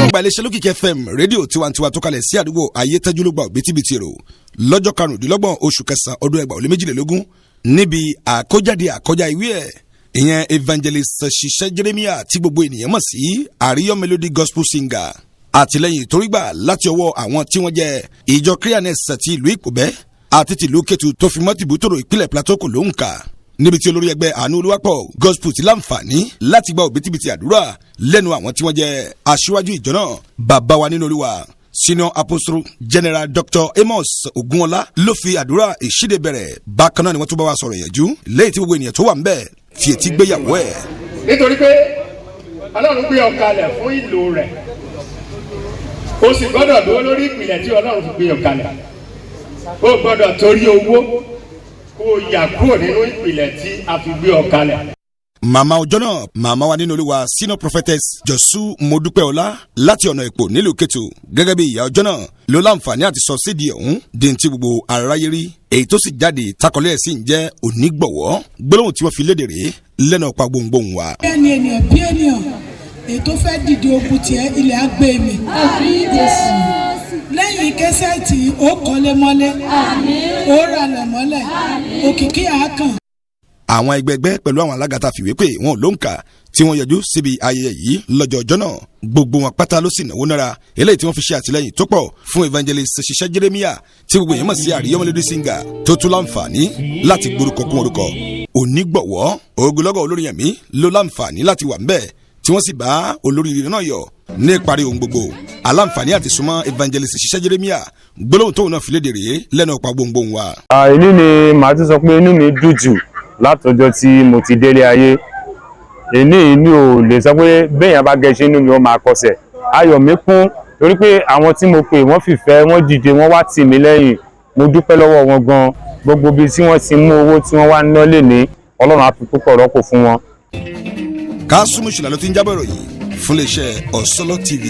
Gba iléeṣẹ́ Olokiki FM rédíò tiwantiwa tó kalẹ̀ sí àdúgbò Ayétẹ́júlógbà òbítíbitì èrò lọ́jọ́ 25 oṣù kẹsàn-án ọdún 2022 níbi àkójá ìwé ẹ̀ ìyẹn evangelist CHIHE Geremiah tí gbogbo ènìyàn mọ̀ sí Àríyọ̀ Melody Gospel Singer àtìlẹ́yìn ìtorígbà láti ọwọ́ àwọn tí wọ́n jẹ́ ìjọ Christianese ti ìlú Ipobe àti tìlú Kétu tó fi mọ́ tìbútòrò ìpínlẹ̀ Plateau kò lóhùn ká níbi tí olórí ẹgbẹ́ àánú olúwapọ̀ gospel ti láǹfààní láti gba òbítíbitì àdúrà lẹ́nu àwọn tí wọ́n jẹ́ aṣíwájú ìjọ náà bàbá wa nínú olúwa senior apostle general Dr. Amos Ogunọlá ló fi àdúrà ìṣíde bẹ̀rẹ̀ bákan náà ni wọ́n tún bá wa sọ̀rọ̀ yẹ̀jú lẹ́yìn tí gbogbo ènìyàn tó wà ń bẹ̀ fi etí gbéyàwó ẹ̀. nítorí pé Ọlọ́run gbé ọ kalẹ̀ fún ìlò rẹ̀ o sì gbọ́dọ̀ dúró lórí ìpìlẹ̀ tí Ọlọ́run fi gbé ọ kalẹ̀ o gbọ́dọ̀ torí owó kó yà kúrò nínú ìpìlẹ̀ tí a fi gbé ọ kalẹ̀. màmá ọjọ́ náà màmá wa nínú olúwa senior prophetess Jọ̀sú Modúpẹ́ọlá láti ọ̀nà Èpò nílùú Kétu gẹ́gẹ́ bí ìyá ọjọ́ náà ló láǹfààní àti sọ sídìí ọ̀hún di ti gbogbo aráyé rí èyí tó sì jáde takọ̀lẹ́ ẹ̀ sì ń jẹ́ onígbọ̀wọ́ gbólóhùn tí wọ́n fi léde rèé lẹ́nu ọ̀pá gbohùngbohùn wa. ẹni ènìyàn bí ènìyàn ètò fẹ́ dìde ogun tiẹ̀ ilẹ̀ àgbẹ̀ mi. lẹ́yìn kẹsẹ̀tì ó kọ́lé mọ́lé ó ralẹ̀ mọ́lẹ̀ òkìkí àákàn. àwọn ẹgbẹgbẹ́ pẹ̀lú àwọn alága tá a fìwé pé wọn ò ló ń kà tí wọ́n yọjú síbi ayẹyẹ yìí lọ́jọ́ ọjọ́ náà gbogbo wọn pátá ló sì náwó nára eléyìí tí wọ́n fi ṣe àtìlẹ́yìn tó pọ̀ fún evangelist CHIHE Geremiah tí gbogbo èèyàn mọ̀ sí Àríyọ̀ Melody Singer tó tún láǹfààní láti gbórúkọ kún orúkọ onígbọ̀wọ́ ogunlọ́gọ̀ olórin ẹ̀mí ló láǹfààní láti wà ńbẹ̀ tí wọ́n sì bá olóríire náà yọ̀ ní ìparí ohun gbogbo aláǹfààní àti súnmọ́ evangelist CHIHE Geremiah gbólóhùn tóun náà fi léde rèé lẹ́nu ọ̀pá gbohùngbohùn wa. ìní ni màá tún sọ pé inú mi dùn jù látọjọ́ tí mo ti délé ayé èní mi ò lè sọ pé béèyàn bá gẹṣẹ inú mi ó máa kọsẹ̀ ayọ̀ mi kún torí pé àwọn tí mo pè wọ́n fìfẹ́ wọ́n dìde wọ́n wá tì mí lẹ́yìn mo dúpẹ́ lọ́wọ́ wọn gan gbogbo bí tí wọ́n ti mú owó tí wọ́n wá ná lè ní Ọlọ́run á fi púpọ̀ rọ́pò fún wọn. Kásùmù Ṣùlá ló ti ń jábọ̀ ìròyìn fún iléeṣẹ́ Osolo TV.